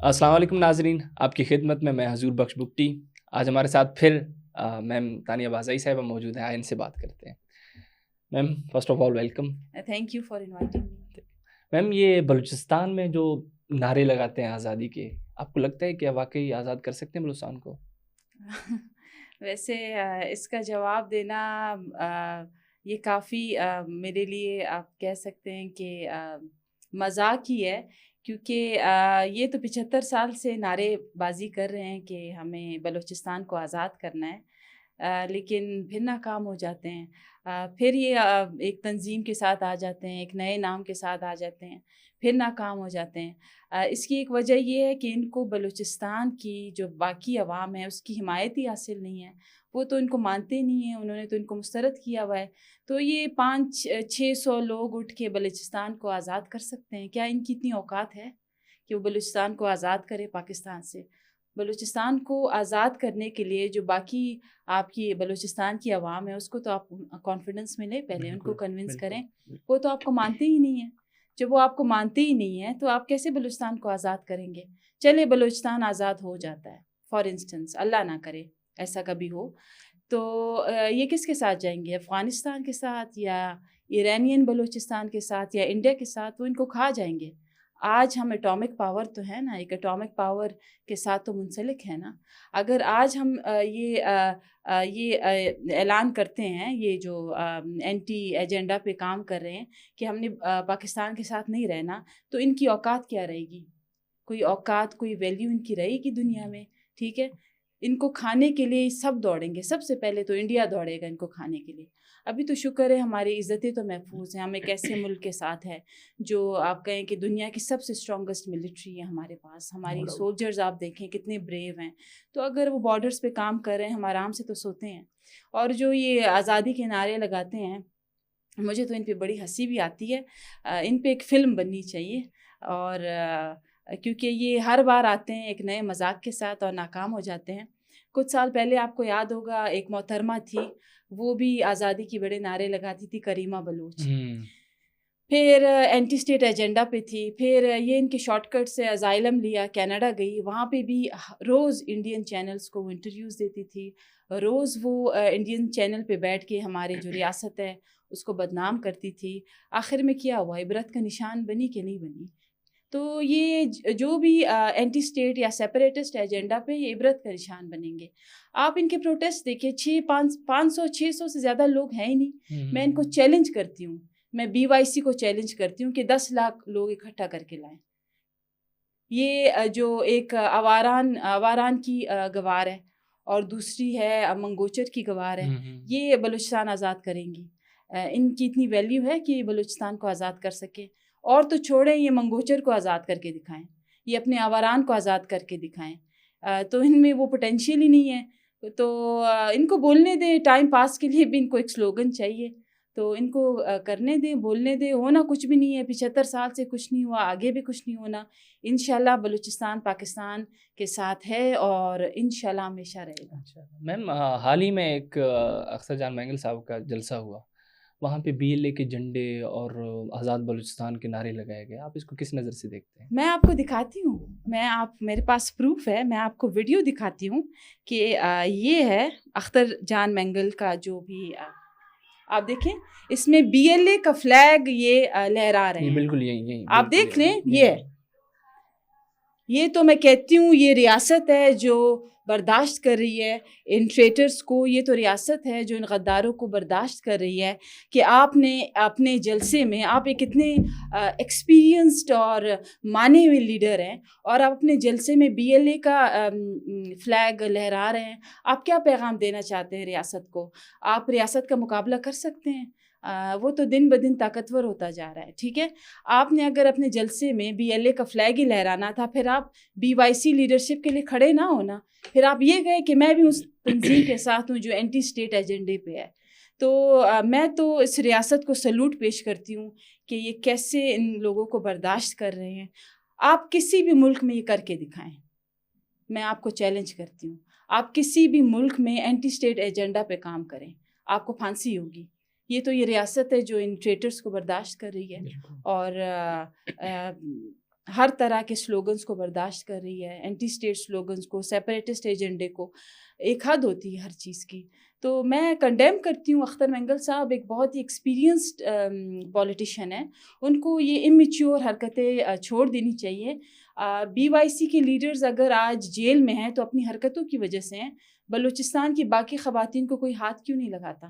السلام علیکم ناظرین، آپ کی خدمت میں حضور بخش بگٹی۔ آج ہمارے ساتھ پھر میم تانیہ بازائی صاحبہ موجود ہیں، آئے ان سے بات کرتے ہیں۔ Ma'am first of all welcome. Thank you for inviting me. Ma'am یہ بلوچستان میں جو نعرے لگاتے ہیں آزادی کے، آپ کو لگتا ہے کہ واقعی آزاد کر سکتے ہیں بلوچستان کو؟ ویسے اس کا جواب دینا یہ کافی میرے لیے آپ کہہ سکتے ہیں کہ مذاق ہی ہے، کیونکہ یہ تو 75 سال سے نعرے بازی کر رہے ہیں کہ ہمیں بلوچستان کو آزاد کرنا ہے، لیکن پھر ناکام ہو جاتے ہیں۔ پھر یہ ایک تنظیم کے ساتھ آ جاتے ہیں، ایک نئے نام کے ساتھ آ جاتے ہیں، پھر ناکام ہو جاتے ہیں۔ اس کی ایک وجہ یہ ہے کہ ان کو بلوچستان کی جو باقی عوام ہے اس کی حمایت ہی حاصل نہیں ہے، وہ تو ان کو مانتے نہیں ہیں، انہوں نے تو ان کو مسترد کیا ہوا ہے۔ تو یہ 500-600 لوگ اٹھ کے بلوچستان کو آزاد کر سکتے ہیں؟ کیا ان کی اتنی اوقات ہے کہ وہ بلوچستان کو آزاد کرے پاکستان سے؟ بلوچستان کو آزاد کرنے کے لیے جو باقی آپ کی بلوچستان کی عوام ہے اس کو تو آپ کانفیڈنس میں لیں، پہلے ان کو کنونس کریں۔ وہ تو آپ کو مانتے ہی نہیں ہیں۔ جب وہ آپ کو مانتے ہی نہیں ہیں تو آپ کیسے بلوچستان کو آزاد کریں گے؟ چلے بلوچستان آزاد ہو جاتا ہے فار انسٹنس، اللہ نہ کرے ایسا کبھی ہو، تو یہ کس کے ساتھ جائیں گے؟ افغانستان کے ساتھ یا ایرانین بلوچستان کے ساتھ یا انڈیا کے ساتھ؟ وہ ان کو کھا جائیں گے۔ آج ہم اٹامک پاور تو ہے نا، ایک اٹامک پاور کے ساتھ تو منسلک ہے نا۔ اگر آج ہم یہ اعلان کرتے ہیں، یہ جو اینٹی ایجنڈا پہ کام کر رہے ہیں کہ ہم نے پاکستان کے ساتھ نہیں رہنا، تو ان کی اوقات کیا رہے گی؟ کوئی اوقات، کوئی ویلیو ان کی رہے گی دنیا میں؟ ٹھیک ہے، ان کو کھانے کے لیے سب دوڑیں گے، سب سے پہلے تو انڈیا دوڑے گا ان کو کھانے کے لیے۔ ابھی تو شکر ہے ہماری عزتیں تو محفوظ ہیں، ہم ایک ایسے ملک کے ساتھ ہے جو آپ کہیں کہ دنیا کی سب سے اسٹرانگسٹ ملٹری ہے ہمارے پاس، ہماری سولجرز آپ دیکھیں کتنے بریو ہیں۔ تو اگر وہ بارڈرز پہ کام کر رہے ہیں، ہم آرام سے تو سوتے ہیں۔ اور جو یہ آزادی کے نعرے لگاتے ہیں، مجھے تو ان پہ بڑی ہنسی بھی آتی ہے۔ ان پہ ایک فلم بننی چاہیے، اور کیونکہ یہ ہر بار آتے ہیں ایک نئے مذاق کے ساتھ اور ناکام ہو جاتے ہیں۔ کچھ سال پہلے آپ کو یاد ہوگا ایک محترمہ تھی، وہ بھی آزادی کی بڑے نعرے لگاتی تھی، کریمہ بلوچ۔ پھر اینٹی اسٹیٹ ایجنڈا پہ تھی، پھر یہ ان کے شارٹ کٹ سے ازائلم لیا، کینیڈا گئی، وہاں پہ بھی روز انڈین چینلز کو وہ انٹرویوز دیتی تھی، روز وہ انڈین چینل پہ بیٹھ کے ہمارے جو ریاست ہے اس کو بدنام کرتی تھی۔ آخر میں کیا ہوا؟ عبرت کا نشان بنی کہ نہیں بنی؟ تو یہ جو بھی اینٹی اسٹیٹ یا سیپریٹسٹ ایجنڈا پہ یہ عبرت کا نشان بنیں گے۔ آپ ان کے پروٹیسٹ دیکھیں، 500-600 سے زیادہ لوگ ہیں ہی نہیں۔ میں ان کو چیلنج کرتی ہوں، میں BYC کو چیلنج کرتی ہوں کہ 10 لاکھ لوگ اکٹھا کر کے لائیں۔ یہ جو ایک آواران کی گوار ہے اور دوسری ہے منگوچر کی گوار ہے، یہ بلوچستان آزاد کریں گی۔ ان کی اتنی ویلیو ہے کہ بلوچستان کو آزاد کر سکے۔ اور تو چھوڑیں، یہ منگوچر کو آزاد کر کے دکھائیں، یہ اپنے آواران کو آزاد کر کے دکھائیں۔ تو ان میں وہ پوٹینشیل ہی نہیں ہے، تو ان کو بولنے دیں، ٹائم پاس کے لیے بھی ان کو ایک سلوگن چاہیے، تو ان کو کرنے دیں، بولنے دیں۔ ہونا کچھ بھی نہیں ہے، 75 سال سے کچھ نہیں ہوا، آگے بھی کچھ نہیں ہونا۔ انشاءاللہ بلوچستان پاکستان کے ساتھ ہے اور انشاءاللہ ہمیشہ رہے گا۔ میم حال ہی میں ایک اختر جان مینگل صاحب کا جلسہ ہوا، وہاں پہ BLA کے جھنڈے اور آزاد بلوچستان کے نعرے لگائے گئے، آپ اس کو کس نظر سے دیکھتے ہیں؟ میں آپ کو دکھاتی ہوں، میرے پاس پروف ہے، میں آپ کو ویڈیو دکھاتی ہوں کہ یہ ہے اختر جان مینگل کا جو بھی آپ دیکھیں، اس میں BLA کا فلیگ یہ لہرا رہے ہیں، بالکل یہی آپ دیکھ لیں۔ یہ تو میں کہتی ہوں یہ ریاست ہے جو برداشت کر رہی ہے ان ٹریٹرز کو، یہ تو ریاست ہے جو ان غداروں کو برداشت کر رہی ہے کہ آپ نے اپنے جلسے میں، آپ ایک اتنے ایکسپیرینسڈ اور مانے ہوئے لیڈر ہیں اور آپ اپنے جلسے میں BLA کا فلیگ لہرا رہے ہیں۔ آپ کیا پیغام دینا چاہتے ہیں ریاست کو؟ آپ ریاست کا مقابلہ کر سکتے ہیں؟ وہ تو دن بدن طاقتور ہوتا جا رہا ہے۔ ٹھیک ہے، آپ نے اگر اپنے جلسے میں BLA کا فلیگ ہی لہرانا تھا، پھر آپ BYC لیڈرشپ کے لیے کھڑے نہ ہونا، پھر آپ یہ کہیں کہ میں بھی اس تنظیم کے ساتھ ہوں جو اینٹی اسٹیٹ ایجنڈے پہ ہے۔ تو میں تو اس ریاست کو سلوٹ پیش کرتی ہوں کہ یہ کیسے ان لوگوں کو برداشت کر رہے ہیں۔ آپ کسی بھی ملک میں یہ کر کے دکھائیں، میں آپ کو چیلنج کرتی ہوں۔ آپ کسی بھی ملک میں اینٹی اسٹیٹ ایجنڈا پہ کام کریں، آپ کو پھانسی ہوگی۔ یہ تو یہ ریاست ہے جو ان ٹریٹرز کو برداشت کر رہی ہے، اور ہر طرح کے سلوگنز کو برداشت کر رہی ہے، اینٹی اسٹیٹ سلوگنز کو، سیپریٹسٹ ایجنڈے کو. ایک حد ہوتی ہے ہر چیز کی. تو میں کنڈیم کرتی ہوں اختر مینگل صاحب ایک بہت ہی ایکسپیرینسڈ پولیٹیشین ہیں، ان کو یہ امیچور حرکتیں چھوڑ دینی چاہیے. BYC کے لیڈرز اگر آج جیل میں ہیں تو اپنی حرکتوں کی وجہ سے ہیں. بلوچستان کی باقی خواتین کو کوئی ہاتھ کیوں نہیں لگاتا؟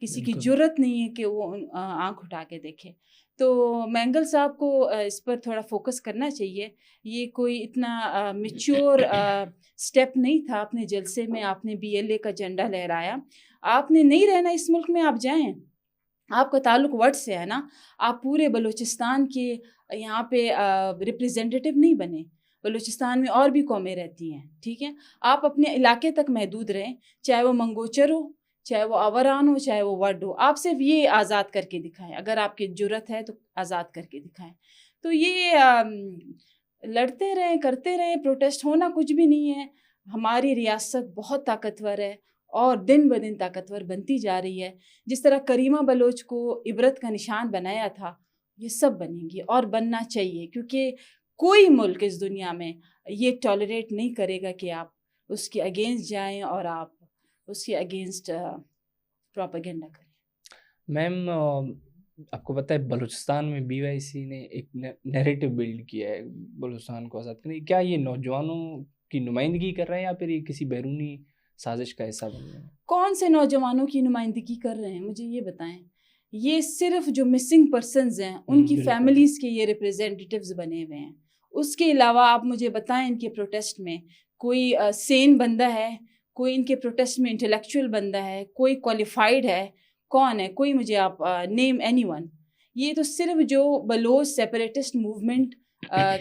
کسی کی جرت نہیں ہے کہ وہ آنکھ اٹھا کے دیکھے. تو مینگل صاحب کو اس پر تھوڑا فوکس کرنا چاہیے. یہ کوئی اتنا میچور سٹیپ نہیں تھا. اپنے جلسے میں آپ نے BLA کا جھنڈا لہرایا. آپ نے نہیں رہنا اس ملک میں، آپ جائیں. آپ کا تعلق وٹ سے ہے نا، آپ پورے بلوچستان کے یہاں پہ ریپریزنٹیٹیو نہیں بنے. بلوچستان میں اور بھی قومیں رہتی ہیں، ٹھیک ہے. آپ اپنے علاقے تک محدود رہیں، چاہے وہ منگوچر ہو، چاہے وہ آوران ہو، چاہے وہ وڈ ہو. آپ صرف یہ آزاد کر کے دکھائیں. اگر آپ کی جرت ہے تو آزاد کر کے دکھائیں. تو یہ لڑتے رہیں، کرتے رہیں. پروٹیسٹ ہونا کچھ بھی نہیں ہے. ہماری ریاست بہت طاقتور ہے اور دن بدن طاقتور بنتی جا رہی ہے. جس طرح کریمہ بلوچ کو عبرت کا نشان بنایا تھا، یہ سب بنیں گی اور بننا چاہیے. کیونکہ کوئی ملک اس دنیا میں یہ ٹالریٹ نہیں کرے گا کہ آپ اس کے اگینسٹ جائیں اور آپ اس کے اگینسٹ پروپیگنڈا کریں. میم آپ کو پتہ ہے بلوچستان میں BYC نے ایک نیریٹو بلڈ کیا ہے بلوچستان کو آزاد کرنے. کیا یہ نوجوانوں کی نمائندگی کر رہے ہیں یا پھر یہ کسی بیرونی سازش کا حصہ بن رہے ہیں؟ کون سے نوجوانوں کی نمائندگی کر رہے ہیں؟ مجھے یہ بتائیں. یہ صرف جو مسنگ پرسنز ہیں ان کی فیملیز کے یہ ریپریزنٹیٹیوز بنے ہوئے ہیں. اس کے علاوہ آپ مجھے بتائیں ان کے پروٹیسٹ میں کوئی سین بندہ ہے؟ کوئی ان کے پروٹیسٹ میں انٹلیکچوئل بندہ ہے؟ کوئی کوالیفائڈ ہے؟ کون ہے؟ کوئی مجھے آپ نیم اینی ون. یہ تو صرف جو بلوچ سیپریٹسٹ موومنٹ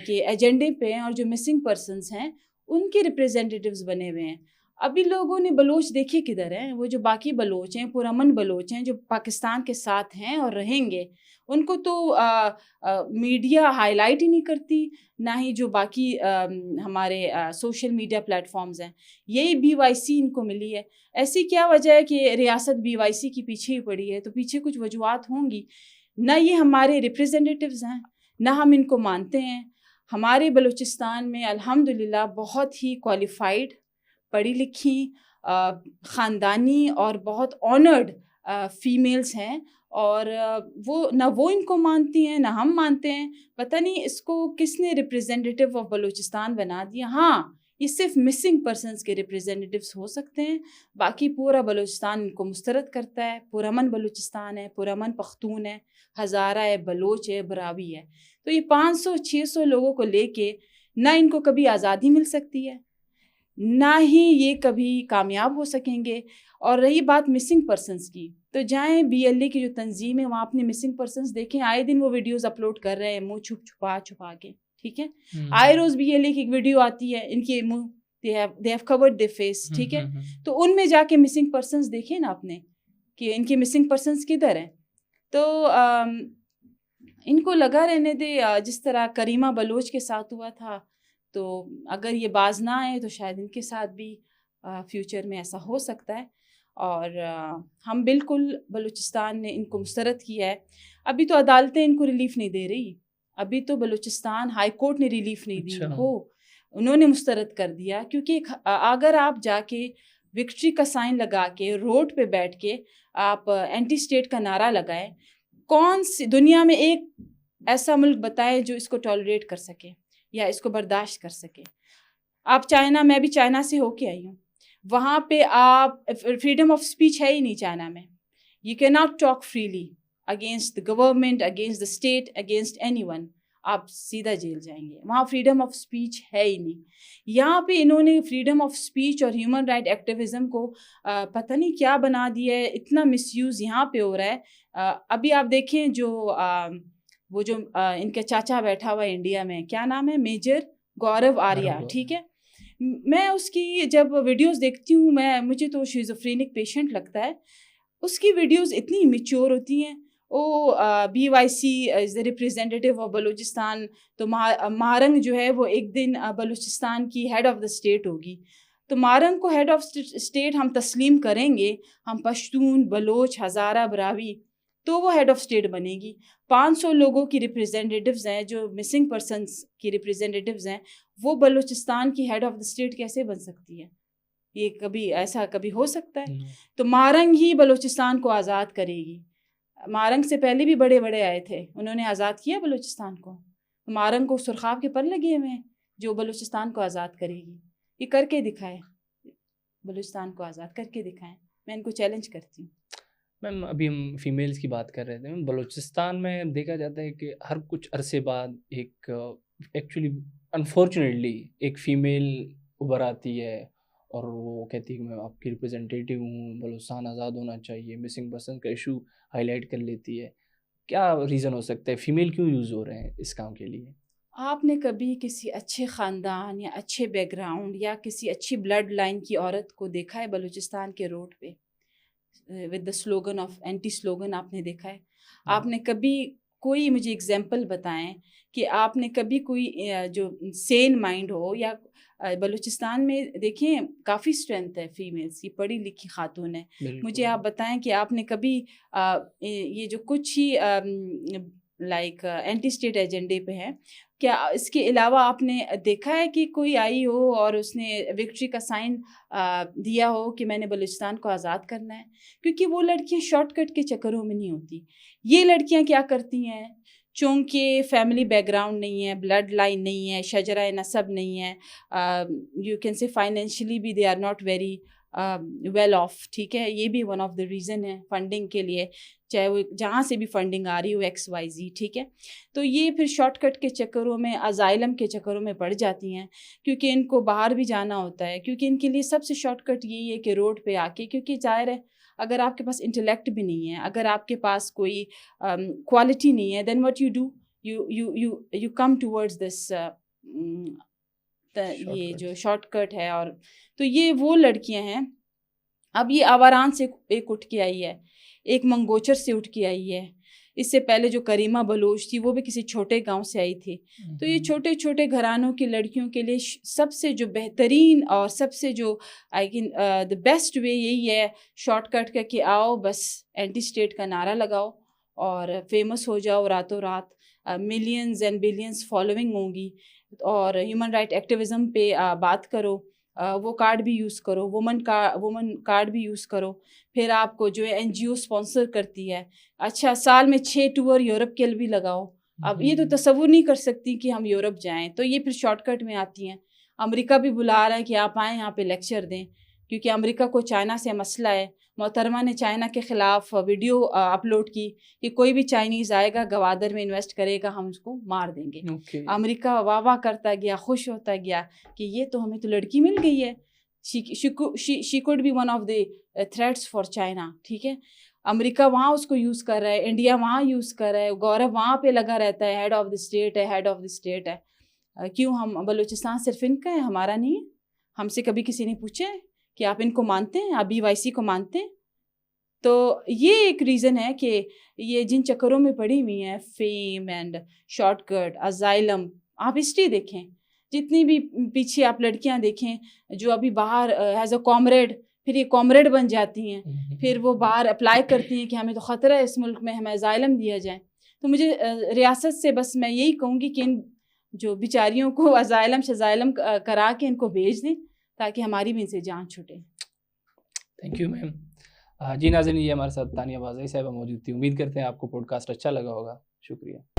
کے ایجنڈے پہ ہیں اور جو مسنگ پرسنز ہیں ان کے ریپریزنٹیٹیوز بنے ہوئے ہیں. ابھی لوگوں نے بلوچ دیکھے کدھر ہیں؟ وہ جو باقی بلوچ ہیں، پرامن بلوچ ہیں جو پاکستان کے ساتھ ہیں اور رہیں گے، ان کو تو میڈیا ہائی لائٹ ہی نہیں کرتی، نہ ہی جو باقی ہمارے سوشل میڈیا پلیٹ فارمز ہیں. یہی BYC ان کو ملی ہے. ایسی کیا وجہ ہے کہ ریاست BYC کی پیچھے ہی پڑی ہے؟ تو پیچھے کچھ وجوہات ہوں گی. نہ یہ ہمارے ریپریزنٹیٹیوز ہیں، نہ ہم ان کو مانتے ہیں. ہمارے بلوچستان میں الحمدللہ بہت ہی کوالیفائڈ، پڑھی لکھی، خاندانی اور بہت آنرڈ فیمیلز ہیں، اور وہ ان کو مانتی ہیں نہ ہم مانتے ہیں. پتہ نہیں اس کو کس نے ریپریزنٹیٹیو آف بلوچستان بنا دیا. ہاں، یہ صرف مسنگ پرسنز کے ریپریزنٹیٹیوز ہو سکتے ہیں، باقی پورا بلوچستان ان کو مسترد کرتا ہے. پرامن بلوچستان ہے، پرامن پختون ہے، ہزارہ ہے، بلوچ ہے، براوی ہے. تو یہ 500-600 لوگوں کو لے کے نہ ان کو کبھی آزادی مل سکتی ہے، نہ ہی یہ کبھی کامیاب ہو سکیں گے. اور رہی بات مسنگ پرسنز کی، تو جائیں BLA کی جو تنظیم ہے وہاں اپنے مسنگ پرسنز دیکھیں. آئے دن وہ ویڈیوز اپلوڈ کر رہے ہیں منہ چھپا کے، ٹھیک ہے. آئے روز BLA کی ایک ویڈیو آتی ہے، ان کے منہ they have covered their face، ٹھیک ہے. تو ان میں جا کے مسنگ پرسنز دیکھیں نا اپنے کہ ان کے مسنگ پرسنز کدھر ہیں. تو ان کو لگا رہنے دے جس طرح کریمہ بلوچ کے ساتھ ہوا تھا. تو اگر یہ باز نہ آئے تو شاید ان کے ساتھ بھی فیوچر میں ایسا ہو سکتا ہے. اور ہم بالکل بلوچستان نے ان کو مسترد کیا ہے. ابھی تو عدالتیں ان کو ریلیف نہیں دے رہی. ابھی تو بلوچستان ہائی کورٹ نے ریلیف نہیں دی ان کو، انہوں نے مسترد کر دیا. کیونکہ اگر آپ جا کے وکٹری کا سائن لگا کے روڈ پہ بیٹھ کے آپ اینٹی اسٹیٹ کا نعرہ لگائیں، کون سی دنیا میں ایک ایسا ملک بتائے جو اس کو ٹالریٹ کر سکے یا اس کو برداشت کر سکے؟ آپ چائنا، میں بھی چائنا سے ہو کے آئی ہوں، وہاں پہ آپ فریڈم آف اسپیچ ہے ہی نہیں چائنا میں. یو کی not talk freely against the government, against the state, against any one. آپ سیدھا جیل جائیں گے. وہاں فریڈم آف اسپیچ ہے ہی نہیں. یہاں پہ انہوں نے فریڈم آف اسپیچ اور ہیومن رائٹ ایکٹیویزم کو پتہ نہیں کیا بنا دیا ہے. اتنا مس یوز یہاں پہ ہو رہا ہے. ابھی آپ دیکھیں جو وہ جو ان کے چاچا بیٹھا ہوا ہے انڈیا میں، کیا نام ہے، میجر گورو آریہ، ٹھیک ہے. میں اس کی جب ویڈیوز دیکھتی ہوں مجھے تو شیزوفرینک پیشنٹ لگتا ہے. اس کی ویڈیوز اتنی میچور ہوتی ہیں. وہ BYC is the representative of Balochistan. تو مارنگ جو ہے وہ ایک دن بلوچستان کی ہیڈ آف دا اسٹیٹ ہوگی. تو مارنگ کو ہیڈ آف اسٹیٹ ہم تسلیم کریں گے، ہم پشتون، بلوچ، ہزارہ، براوی تو وہ ہیڈ آف اسٹیٹ بنے گی. 500 لوگوں کی ریپریزنٹیٹیوز ہیں جو مسنگ پرسنس کی ریپریزنٹیٹیوز ہیں, وہ بلوچستان کی ہیڈ آف دا اسٹیٹ کیسے بن سکتی ہے؟ یہ کبھی ایسا کبھی ہو سکتا ہے؟ تو مارنگ ہی بلوچستان کو آزاد کرے گی. مارنگ سے پہلے بھی بڑے بڑے آئے تھے, انہوں نے آزاد کیا بلوچستان کو. مارنگ کو سرخاب کے پر لگے ہوئے ہیں جو بلوچستان کو آزاد کرے گی. یہ کر کے دکھائے, بلوچستان کو آزاد کر کے دکھائیں. میں ان کو چیلنج کرتی ہوں. میم ابھی ہم فیمیلز کی بات کر رہے تھے. بلوچستان میں دیکھا جاتا ہے کہ ہر کچھ عرصے بعد ایک ایکچولی انفارچونیٹلی ایک فیمیل ابھر آتی ہے اور وہ کہتی ہے کہ میں آپ کی ریپرزنٹیٹیو ہوں, بلوچستان آزاد ہونا چاہیے, مسنگ پرسن کا ایشو ہائی لائٹ کر لیتی ہے. کیا ریزن ہو سکتا ہے, فیمیل کیوں یوز ہو رہے ہیں اس کام کے لیے؟ آپ نے کبھی کسی اچھے خاندان یا اچھے بیک گراؤنڈ یا کسی اچھی بلڈ لائن کی عورت کو دیکھا ہے بلوچستان کے روڈ پہ with the slogan of anti slogan? آپ نے دیکھا ہے؟ آپ نے کبھی کوئی مجھے اگزامپل بتائیں کہ آپ نے کبھی کوئی جو سین مائنڈ ہو یا بلوچستان میں دیکھیں کافی اسٹرینتھ ہے فیمیلس کی, پڑھی لکھی خاتون ہے. مجھے آپ بتائیں کہ آپ نے کبھی یہ جو کچھ ہی لائک اینٹی اسٹیٹ ایجنڈے پہ ہیں, کیا اس کے علاوہ آپ نے دیکھا ہے کہ کوئی آئی ہو اور اس نے وکٹری کا سائن دیا ہو کہ میں نے بلوچستان کو آزاد کرنا ہے؟ کیونکہ وہ لڑکیاں شارٹ کٹ کے چکروں میں نہیں ہوتی. یہ لڑکیاں کیا کرتی ہیں, چونکہ فیملی بیک گراؤنڈ نہیں ہے, بلڈ لائن نہیں ہے, شجرہ نسب نہیں ہے, یو کین سے فائنینشلی بھی they are not very well off. ٹھیک ہے, یہ بھی ون آف دا ریزن ہے فنڈنگ کے لیے, چاہے وہ جہاں سے بھی فنڈنگ آ رہی ہو XYZ. ٹھیک ہے, تو یہ پھر شارٹ کٹ کے چکروں میں, ازائلم کے چکروں میں پڑ جاتی ہیں, کیونکہ ان کو باہر بھی جانا ہوتا ہے. کیونکہ ان کے لیے سب سے شارٹ کٹ یہی ہے کہ روڈ پہ آ کے, کیونکہ ظاہر ہے اگر آپ کے پاس انٹلیکٹ بھی نہیں ہے, اگر آپ کے پاس کوئی کوالٹی نہیں ہے, then what you do, you come towards this یہ جو شارٹ کٹ ہے. اور تو یہ وہ لڑکیاں ہیں. اب یہ آواران سے ایک اٹھ کے آئی ہے, ایک منگوچر سے اٹھ کے آئی ہے. اس سے پہلے جو کریمہ بلوچ تھی وہ بھی کسی چھوٹے گاؤں سے آئی تھی. تو یہ چھوٹے چھوٹے گھرانوں کی لڑکیوں کے لیے سب سے جو بہترین اور سب سے جو I can the best way یہی ہے شارٹ کٹ کا کہ آؤ بس اینٹی اسٹیٹ کا نعرہ لگاؤ اور فیمس ہو جاؤ راتوں رات. ملینز اینڈ بلینز فالوئنگ ہوں گی, اور ہیومن رائٹ ایکٹیویزم پہ بات کرو, وہ کارڈ بھی یوز کرو, وومن کارڈ بھی یوز کرو. پھر آپ کو جو ہے NGO اسپانسر کرتی ہے. اچھا, سال میں 6 ٹور یورپ کے لیے بھی لگاؤ. اب یہ تو تصور نہیں کر سکتی کہ ہم یورپ جائیں, تو یہ پھر شارٹ کٹ میں آتی ہیں. امریکہ بھی بلا رہا ہے کہ آپ آئیں یہاں پہ لیکچر دیں, کیونکہ امریکہ کو چائنا سے مسئلہ ہے. محترمہ نے چائنا کے خلاف ویڈیو اپلوڈ کی کہ کوئی بھی چائنیز آئے گا گوادر میں انویسٹ کرے گا, ہم اس کو مار دیں گے. امریکہ واہ واہ کرتا گیا, خوش ہوتا گیا کہ یہ تو ہمیں تو لڑکی مل گئی ہے. she could be one of the threats for China. ٹھیک ہے, امریکہ وہاں اس کو یوز کر رہا ہے, انڈیا وہاں یوز کر رہا ہے, گورو وہاں پہ لگا رہتا ہے, ہیڈ آف دی اسٹیٹ ہے, ہیڈ آف دی اسٹیٹ ہے. کیوں ہم بلوچستان صرف ان کا ہے, ہمارا نہیں ہے؟ ہم سے کبھی کسی نے پوچھا ہے کہ آپ ان کو مانتے ہیں, آپ BYC کو مانتے ہیں؟ تو یہ ایک ریزن ہے کہ یہ جن چکروں میں پڑی ہوئی ہیں, فیم اینڈ شارٹ کٹ, ازائلم. آپ ہسٹری دیکھیں, جتنی بھی پیچھے آپ لڑکیاں دیکھیں جو ابھی باہر ایز اے کامریڈ, پھر یہ کامریڈ بن جاتی ہیں, پھر وہ باہر اپلائی کرتی ہیں کہ ہمیں تو خطرہ ہے اس ملک میں, ہمیں ازائلم دیا جائے. تو مجھے ریاست سے بس میں یہی کہوں گی کہ ان جو بیچاریوں کو ازائلم شزائلم کرا کے ان کو بھیج دیں تاکہ ہماری بھی ان سے جان چھوٹے. Thank you ma'am. جی ناظرین, یہ ہمارے ساتھ تانیہ بازائی صاحبہ موجود تھی. امید کرتے ہیں آپ کو پوڈ کاسٹ اچھا لگا ہوگا. شکریہ.